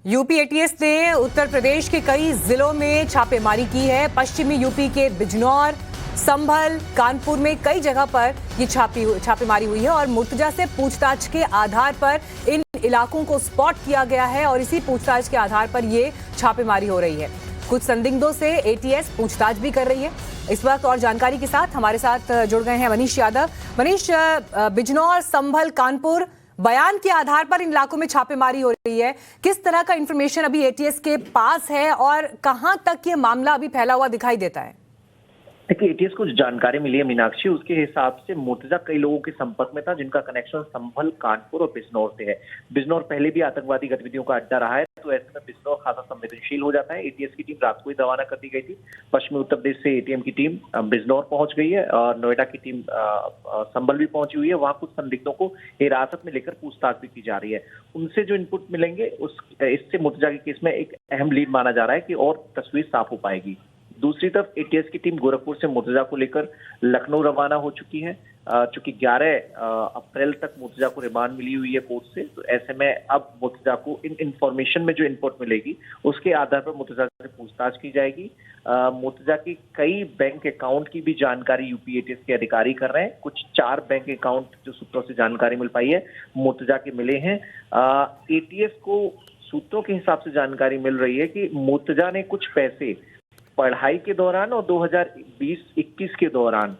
UP ATS ने उत्तर प्रदेश के कई जिलों में छापेमारी की है। पश्चिमी यूपी के बिजनौर, संभल, कानपुर में कई जगह पर ये छापेमारी हुई है और मुर्तजा से पूछताछ के आधार पर इन इलाकों को स्पॉट किया गया है और इसी पूछताछ के आधार पर ये छापेमारी हो रही है। कुछ संदिग्धों से एटीएस पूछताछ भी कर रही है। इस वक्त और जानकारी के साथ हमारे साथ जुड़ गए हैं मनीष यादव। मनीष, बिजनौर, संभल, कानपुर बयान के आधार पर इन इलाकों में छापेमारी हो रही है। किस तरह का इंफॉर्मेशन अभी एटीएस के पास है और कहां तक ये मामला अभी फैला हुआ दिखाई देता है? देखिए, एटीएस को जो जानकारी मिली है मीनाक्षी, उसके हिसाब से मुर्तजा कई लोगों के संपर्क में था जिनका कनेक्शन संभल, कानपुर और बिजनौर से है। बिजनौर पहले भी आतंकवादी गतिविधियों का अड्डा रहा है, तो ऐसे में बिजनौर खासा संवेदनशील हो जाता है। एटीएस की टीम रात को ही रवाना कर दी गई थी। पश्चिमी उत्तर प्रदेश से एटीएम की टीम बिजनौर पहुंच गई है और नोएडा की टीम संभल भी पहुंची हुई है। वहां कुछ संदिग्धों को हिरासत में लेकर पूछताछ भी की जा रही है। उनसे जो इनपुट मिलेंगे इससे मुर्तजा के केस में एक अहम लीड माना जा रहा है कि और तस्वीर साफ हो पाएगी। दूसरी तरफ एटीएस की टीम गोरखपुर से मुर्तजा को लेकर लखनऊ रवाना हो चुकी है। चूंकि 11 अप्रैल तक मुर्तजा को रिमांड मिली हुई है कोर्ट से, तो ऐसे में अब मुर्तजा को इन इंफॉर्मेशन में जो इनपुट मिलेगी उसके आधार पर मुर्तजा से पूछताछ की जाएगी। मुर्तजा की कई बैंक अकाउंट की भी जानकारी यूपी एटीएस के अधिकारी कर रहे हैं। कुछ 4 बैंक अकाउंट जो सूत्रों से जानकारी मिल पाई है मुर्तजा के मिले हैं। एटीएस को सूत्रों के हिसाब से जानकारी मिल रही है कि मुर्तजा ने कुछ पैसे पढ़ाई के दौरान और 2020-21 के दौरान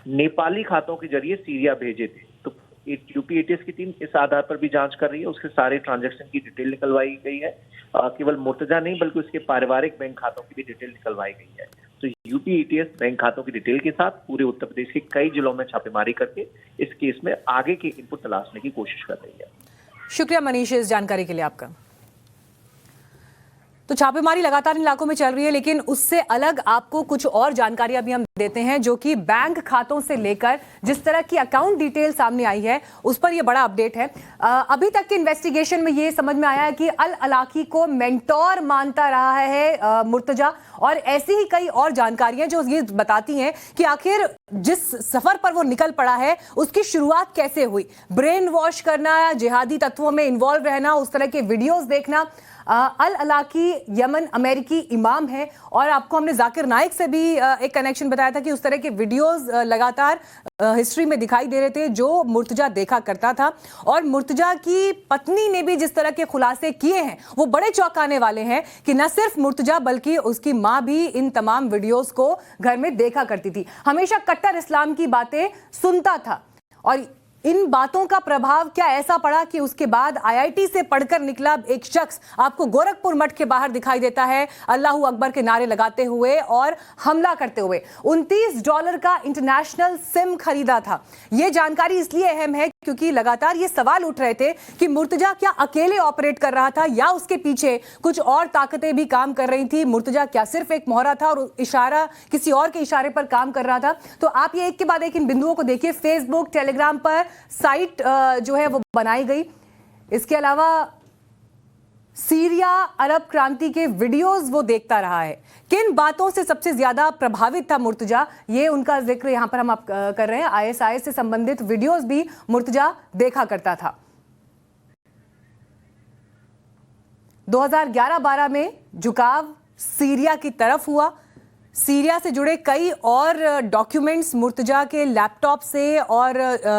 नेपाली खातों के जरिए सीरिया भेजे थे। तो यूपी एटीएस की टीम इस आधार पर भी जांच कर रही है। उसके सारे ट्रांजैक्शन की डिटेल निकलवाई गई है। केवल मुर्तजा नहीं बल्कि उसके पारिवारिक बैंक खातों की भी डिटेल निकलवाई गई है। तो यूपी एटीएस बैंक खातों की डिटेल के साथ पूरे उत्तर प्रदेश के कई जिलों में छापेमारी करके इस केस में आगे के इनपुट तलाशने की कोशिश कर रही है। शुक्रिया मनीष इस जानकारी के लिए आपका। तो छापेमारी लगातार इन इलाकों में चल रही है, लेकिन उससे अलग आपको कुछ और जानकारी अभी हम देते हैं जो कि बैंक खातों से लेकर जिस तरह की अकाउंट डिटेल सामने आई है उस पर यह बड़ा अपडेट है। अभी तक के इन्वेस्टिगेशन में ये समझ में आया है कि अल अलाकी को मेंटोर मानता रहा है मुर्तजा, और ऐसी ही कई और जानकारियां जो ये बताती हैं कि आखिर जिस सफर पर वो निकल पड़ा है उसकी शुरुआत कैसे हुई। ब्रेन वॉश करना, जिहादी तत्वों में इन्वॉल्व रहना, उस तरह के वीडियोस देखना। अल अलाकी यमन अमेरिकी इमाम है और आपको हमने जाकिर नाइक से भी एक कनेक्शन बताया था कि उस तरह के वीडियोस लगातार हिस्ट्री में दिखाई दे रहे थे जो मुर्तजा देखा करता था। और मुर्तजा की पत्नी ने भी जिस तरह के खुलासे किए हैं वो बड़े चौंकाने वाले हैं कि न सिर्फ मुर्तजा बल्कि उसकी मां भी इन तमाम वीडियोस को घर में देखा करती थी। हमेशा कट्टर इस्लाम की बातें सुनता था और इन बातों का प्रभाव क्या ऐसा पड़ा कि उसके बाद आईआईटी से पढ़कर निकला एक शख्स आपको गोरखपुर मठ के बाहर दिखाई देता है अल्लाहू अकबर के नारे लगाते हुए और हमला करते हुए। $29 का इंटरनेशनल सिम खरीदा था। यह जानकारी इसलिए अहम है क्योंकि लगातार ये सवाल उठ रहे थे कि मुर्तजा क्या अकेले ऑपरेट कर रहा था या उसके पीछे कुछ और ताकतें भी काम कर रही थी। मुर्तजा क्या सिर्फ एक मोहरा था और इशारा किसी और के इशारे पर काम कर रहा था। तो आप ये एक के बाद एक इन बिंदुओं को देखिए। फेसबुक, टेलीग्राम पर साइट जो है वो बनाई गई। इसके अलावा सीरिया अरब क्रांति के वीडियोस वो देखता रहा है। किन बातों से सबसे ज्यादा प्रभावित था मुर्तजा, ये उनका जिक्र यहां पर हम कर रहे हैं। आईएसआई से संबंधित वीडियोस भी मुर्तजा देखा करता था। 2011-12 में झुकाव सीरिया की तरफ हुआ। सीरिया से जुड़े कई और डॉक्यूमेंट्स मुर्तजा के लैपटॉप से और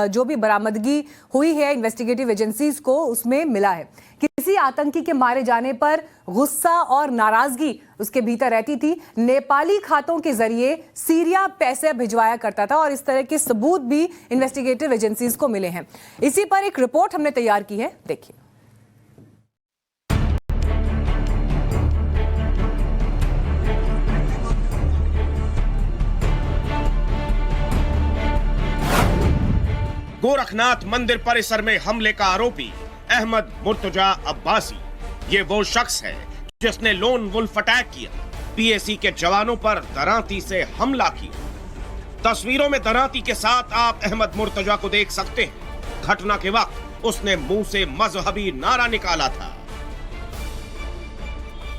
जो भी बरामदगी हुई है इन्वेस्टिगेटिव एजेंसीज को उसमें मिला है। किसी आतंकी के मारे जाने पर गुस्सा और नाराजगी उसके भीतर रहती थी। नेपाली खातों के जरिए सीरिया पैसे भिजवाया करता था और इस तरह के सबूत भी इन्वेस्टिगेटिव एजेंसीज को मिले हैं। इसी पर एक रिपोर्ट हमने तैयार की है, देखिए। गोरखनाथ मंदिर परिसर में हमले का आरोपी अहमद मुर्तजा अब्बासी ये वो शख्स है जिसने लोन वुल्फ अटैक किया, पीएसी के जवानों पर दरांती से हमला किया। तस्वीरों में दरांती के साथ आप अहमद मुर्तजा को देख सकते हैं। घटना के वक्त उसने मुंह से मजहबी नारा निकाला था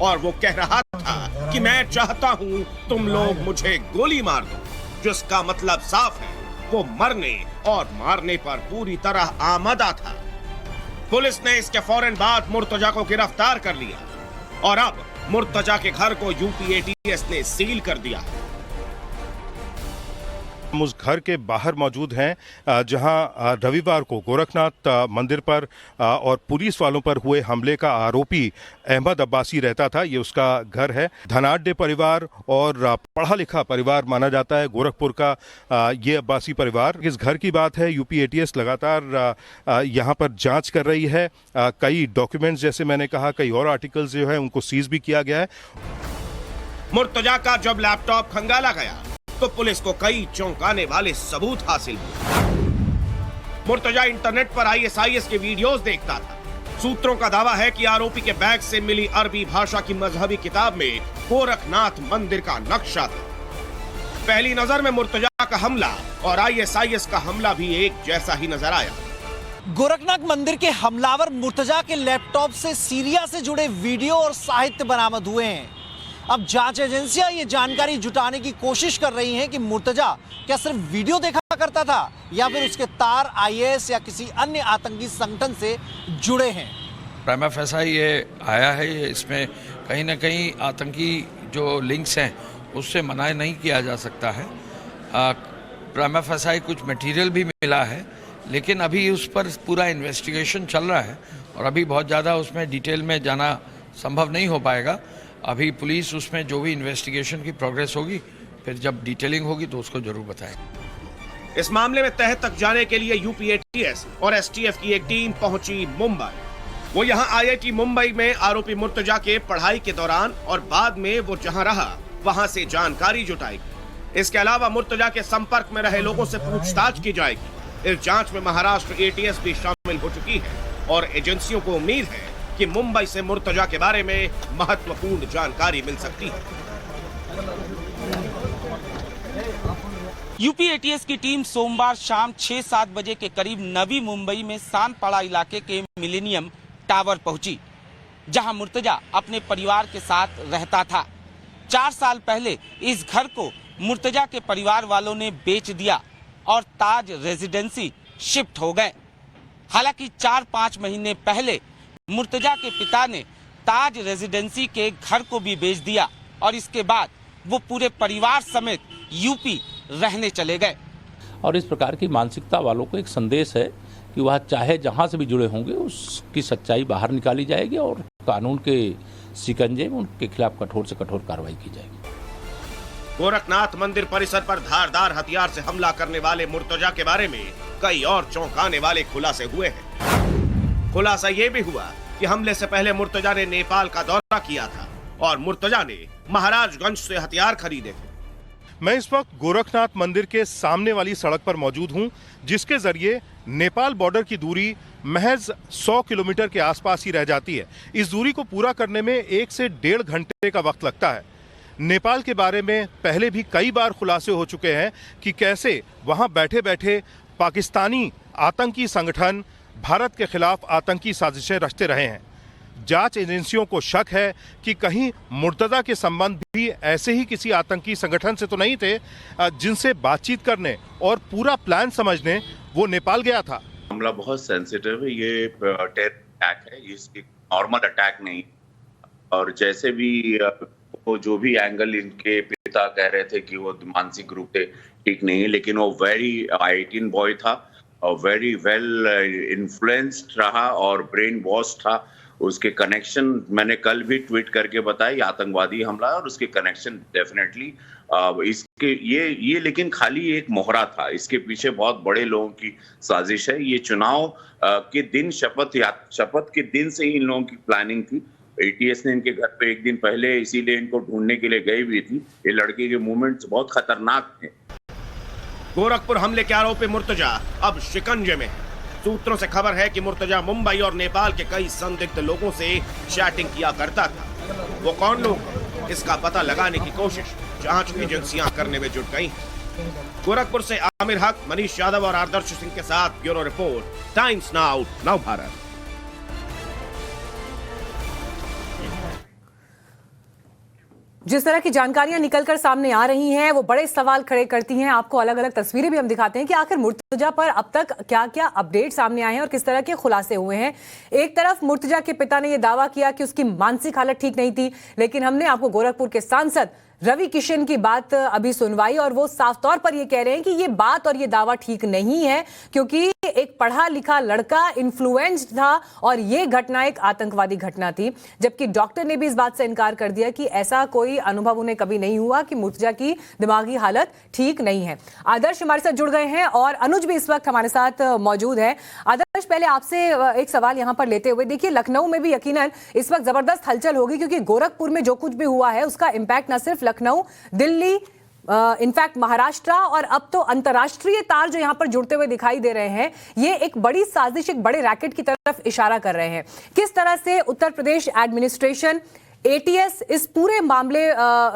और वो कह रहा था कि मैं चाहता हूं तुम लोग मुझे गोली मार दो, जिसका मतलब साफ है वो मरने और मारने पर पूरी तरह आमादा था। पुलिस ने इसके फौरन बाद मुर्तजा को गिरफ्तार कर लिया और अब मुर्तजा के घर को यूपी एटीएस ने सील कर दिया है। हम उस घर के बाहर मौजूद हैं जहां रविवार को गोरखनाथ मंदिर पर और पुलिस वालों पर हुए हमले का आरोपी अहमद अब्बासी रहता था। ये उसका घर है। धनाढ्य परिवार और पढ़ा लिखा परिवार माना जाता है गोरखपुर का ये अब्बासी परिवार। इस घर की बात है, यूपी एटीएस लगातार यहाँ पर जांच कर रही है। कई डॉक्यूमेंट्स, जैसे मैंने कहा, कई और आर्टिकल्स जो है उनको सीज भी किया गया है। मुर्तजा का जब लैपटॉप खंगाला गया तो पुलिस को कई चौंकाने वाले सबूत हासिल हुए। मुर्तजा इंटरनेट पर आईएसआईएस के वीडियोस देखता था। सूत्रों का दावा है कि आरोपी के बैग से मिली अरबी भाषा की मजहबी किताब में गोरखनाथ मंदिर का नक्शा था। पहली नजर में मुर्तजा का हमला और आईएसआईएस का हमला भी एक जैसा ही नजर आया। गोरखनाथ मंदिर के हमलावर मुर्तजा के लैपटॉप से सीरिया से जुड़े वीडियो और साहित्य बरामद हुए हैं। अब जांच एजेंसियां ये जानकारी जुटाने की कोशिश कर रही हैं कि मुर्तजा क्या सिर्फ वीडियो देखा करता था या फिर उसके तार आईएस या किसी अन्य आतंकी संगठन से जुड़े हैं। प्राइमा फेसा ये आया है, इसमें कहीं ना कहीं आतंकी जो लिंक्स हैं उससे मना नहीं किया जा सकता है। प्राइमा फेसा कुछ मटेरियल भी मिला है, लेकिन अभी उस पर पूरा इन्वेस्टिगेशन चल रहा है और अभी बहुत ज़्यादा उसमें डिटेल में जाना संभव नहीं हो पाएगा। अभी पुलिस उसमें जो भी इन्वेस्टिगेशन की प्रोग्रेस होगी, फिर जब डिटेलिंग होगी तो उसको जरूर बताएंगे। इस मामले में तह तक जाने के लिए यूपी एटीएस और एसटीएफ की एक टीम पहुंची मुंबई। वो यहां आईआईटी मुंबई में आरोपी मुर्तजा के पढ़ाई के दौरान और बाद में वो जहां रहा वहां से जानकारी जुटाएगी। इसके अलावा मुर्तजा के संपर्क में रहे लोगों से पूछताछ की जाएगी। इस जांच में महाराष्ट्र एटीएस भी शामिल हो चुकी है और एजेंसियों को उम्मीद है कि मुंबई से मुर्तजा के बारे में महत्वपूर्ण जानकारी मिल सकती है। यूपी एटीएस की टीम सोमवार शाम 6-7 बजे के करीब नवी मुंबई में सानपाड़ा इलाके के मिलेनियम टावर पहुंची, जहां मुर्तजा अपने परिवार के साथ रहता था। 4 साल पहले इस घर को मुर्तजा के परिवार वालों ने बेच दिया और ताज रेजिडेंसी शिफ्ट हो गए। हालांकि 4-5 महीने पहले मुर्तजा के पिता ने ताज रेजिडेंसी के घर को भी बेच दिया और इसके बाद वो पूरे परिवार समेत यूपी रहने चले गए। और इस प्रकार की मानसिकता वालों को एक संदेश है कि वह चाहे जहां से भी जुड़े होंगे उसकी सच्चाई बाहर निकाली जाएगी और कानून के शिकंजे में उनके खिलाफ कठोर से कठोर कार्रवाई की जाएगी। गोरखनाथ मंदिर परिसर पर धारदार हथियार से हमला करने वाले मुर्तजा के बारे में कई और चौंकाने वाले खुलासे हुए हैं। खुलासा ये भी हुआ कि हमले से पहले मुर्तजा ने नेपाल का दौरा किया था और मुर्तजा ने महाराजगंज से हथियार खरीदे थे। मैं इस वक्त गोरखनाथ मंदिर के सामने वाली सड़क पर मौजूद हूं, जिसके जरिए नेपाल बॉर्डर की दूरी महज 100 किलोमीटर के आसपास ही रह जाती है। इस दूरी को पूरा करने में 1 से 1.5 घंटे का वक्त लगता है। नेपाल के बारे में पहले भी कई बार खुलासे हो चुके हैं कि कैसे वहां बैठे बैठे पाकिस्तानी आतंकी संगठन भारत के खिलाफ आतंकी साजिशें रचते रहे हैं। जांच एजेंसियों को शक है कि कहीं मुर्तजा के संबंध भी ऐसे ही किसी आतंकी संगठन से तो नहीं थे जिनसे बातचीत करने और पूरा प्लान समझने वो नेपाल गया था। मामला बहुत सेंसिटिव है, ये टेरर अटैक है, ये नॉर्मल अटैक नहीं। और जैसे भी वो जो भी एंगल इनके पिता कह रहे थे कि वो मानसिक रूप से ठीक नहीं है, लेकिन वो वेरी 18 बॉय था और वेरी वेल इन्फ्लुएंस्ड रहा और ब्रेन वॉश था। उसके कनेक्शन मैंने कल भी ट्वीट करके बताया, आतंकवादी हमला और उसके कनेक्शन डेफिनेटली इसके ये लेकिन खाली एक मोहरा था, इसके पीछे बहुत बड़े लोगों की साजिश है। ये चुनाव के दिन शपथ के दिन से ही इन लोगों की प्लानिंग थी। एटीएस ने इनके घर पे एक दिन पहले इसीलिए इनको ढूंढने के लिए गई हुई थी। ये लड़के के मूवमेंट्स बहुत खतरनाक थे। गोरखपुर हमले के आरोपी मुर्तजा अब शिकंजे में है। सूत्रों से खबर है कि मुर्तजा मुंबई और नेपाल के कई संदिग्ध लोगों से चैटिंग किया करता था। वो कौन लोग हैं, इसका पता लगाने की कोशिश जांच एजेंसियां करने में जुट गई हैं। गोरखपुर से आमिर हक, मनीष यादव और आदर्श सिंह के साथ ब्यूरो रिपोर्ट, टाइम्स नाउ, नव भारत। जिस तरह की जानकारियां निकलकर सामने आ रही हैं वो बड़े सवाल खड़े करती हैं। आपको अलग अलग तस्वीरें भी हम दिखाते हैं कि आखिर मुर्तजा पर अब तक क्या क्या अपडेट सामने आए हैं और किस तरह के खुलासे हुए हैं। एक तरफ मुर्तजा के पिता ने यह दावा किया कि उसकी मानसिक हालत ठीक नहीं थी, लेकिन हमने आपको गोरखपुर के सांसद रवि किशन की बात अभी सुनवाई और वो साफ तौर पर ये कह रहे हैं कि ये बात और ये दावा ठीक नहीं है, क्योंकि एक पढ़ा लिखा लड़का इन्फ्लुएंस्ड था और ये घटना एक आतंकवादी घटना थी। जबकि डॉक्टर ने भी इस बात से इनकार कर दिया कि ऐसा कोई अनुभव उन्हें कभी नहीं हुआ कि मुर्तजा की दिमागी हालत ठीक नहीं है। आदर्श हमारे साथ जुड़ गए हैं और अनुज भी इस वक्त हमारे साथ मौजूद है। आदर्श, पहले आपसे एक सवाल यहां पर लेते हुए, देखिए लखनऊ में भी यकीनन इस वक्त जबरदस्त हलचल होगी, क्योंकि गोरखपुर में जो कुछ भी हुआ है उसका इंपैक्ट न सिर्फ लखनऊ, दिल्ली, इनफैक्ट महाराष्ट्र और अब तो अंतर्राष्ट्रीय तार जो यहां पर जुड़ते हुए दिखाई दे रहे हैं, ये एक बड़ी साजिश, एक बड़े रैकेट की तरफ इशारा कर रहे हैं। किस तरह से उत्तर प्रदेश एडमिनिस्ट्रेशन, एटीएस इस पूरे मामले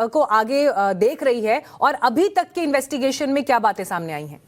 को आगे देख रही है और अभी तक के इन्वेस्टिगेशन में क्या बातें सामने आई हैं?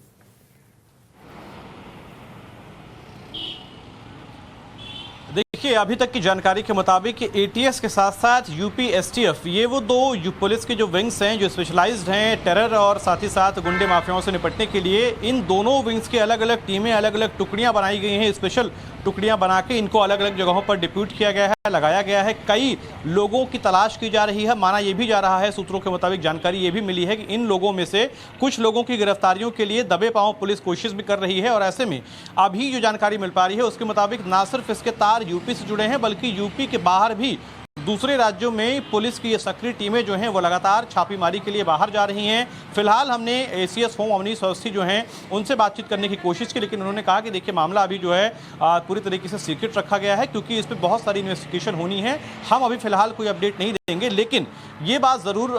देखिए, अभी तक की जानकारी के मुताबिक एटीएस के साथ साथ यूपी एसटीएफ, ये वो दो पुलिस के जो विंग्स हैं जो स्पेशलाइज्ड हैं टेरर और साथ ही साथ गुंडे माफियाओं से निपटने के लिए, इन दोनों विंग्स के अलग अलग टीमें, अलग अलग टुकड़ियां बनाई गई हैं। स्पेशल टुकड़ियां बना के इनको अलग अलग जगहों पर डिप्यूट किया गया है, लगाया गया है। कई लोगों की तलाश की जा रही है। माना यह भी जा रहा है, सूत्रों के मुताबिक जानकारी ये भी मिली है कि इन लोगों में से कुछ लोगों की गिरफ्तारियों के लिए दबे पांव पुलिस कोशिश भी कर रही है। और ऐसे में अभी जो जानकारी मिल पा रही है उसके मुताबिक ना सिर्फ इसके तार यूपी से जुड़े हैं, बल्कि यूपी के बाहर भी दूसरे राज्यों में पुलिस की ये सक्रिय टीमें जो हैं वो लगातार छापेमारी के लिए बाहर जा रही हैं। फिलहाल हमने एसीएस होम अवनीश अवस्थी जो हैं उनसे बातचीत करने की कोशिश की, लेकिन उन्होंने कहा कि देखिए मामला अभी जो है पूरी तरीके से सीक्रेट रखा गया है, क्योंकि इस पर बहुत सारी इन्वेस्टिगेशन होनी है। हम अभी फिलहाल कोई अपडेट नहीं देंगे, लेकिन ये बात ज़रूर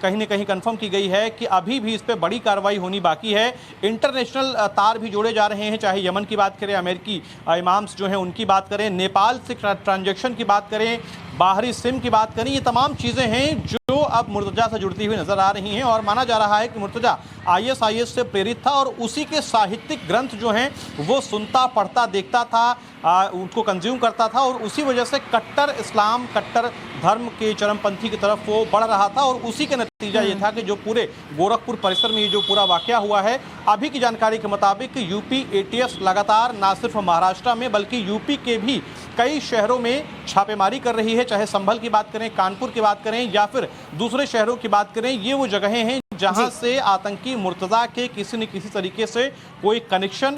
कहीं ना कहीं कंफर्म की गई है कि अभी भी इस पर बड़ी कार्रवाई होनी बाकी है। इंटरनेशनल तार भी जोड़े जा रहे हैं, चाहे यमन की बात करें, अमेरिकी इमाम्स जो हैं उनकी बात करें, नेपाल से ट्रांजैक्शन की बात करें, बाहरी सिम की बात करें, ये तमाम चीज़ें हैं जो अब मुर्तजा से जुड़ती हुई नजर आ रही हैं। और माना जा रहा है कि मुर्तजा आईएसआईएस से प्रेरित था और उसी के साहित्यिक ग्रंथ जो हैं वो सुनता, पढ़ता, देखता था, उनको कंज्यूम करता था और उसी वजह से कट्टर इस्लाम, कट्टर धर्म के चरमपंथी की तरफ वो बढ़ रहा था। और उसी का नतीजा ये था कि जो पूरे गोरखपुर परिसर में ये जो पूरा वाकया हुआ है, अभी की जानकारी के मुताबिक यूपी एटीएस लगातार ना सिर्फ महाराष्ट्र में बल्कि यूपी के भी कई शहरों में छापेमारी कर रही है। चाहे संभल की बात करें, कानपुर की बात करें या फिर दूसरे शहरों की बात करें, ये वो जगहें हैं जहां से आतंकी मुर्तजा के किसी न किसी तरीके से कोई कनेक्शन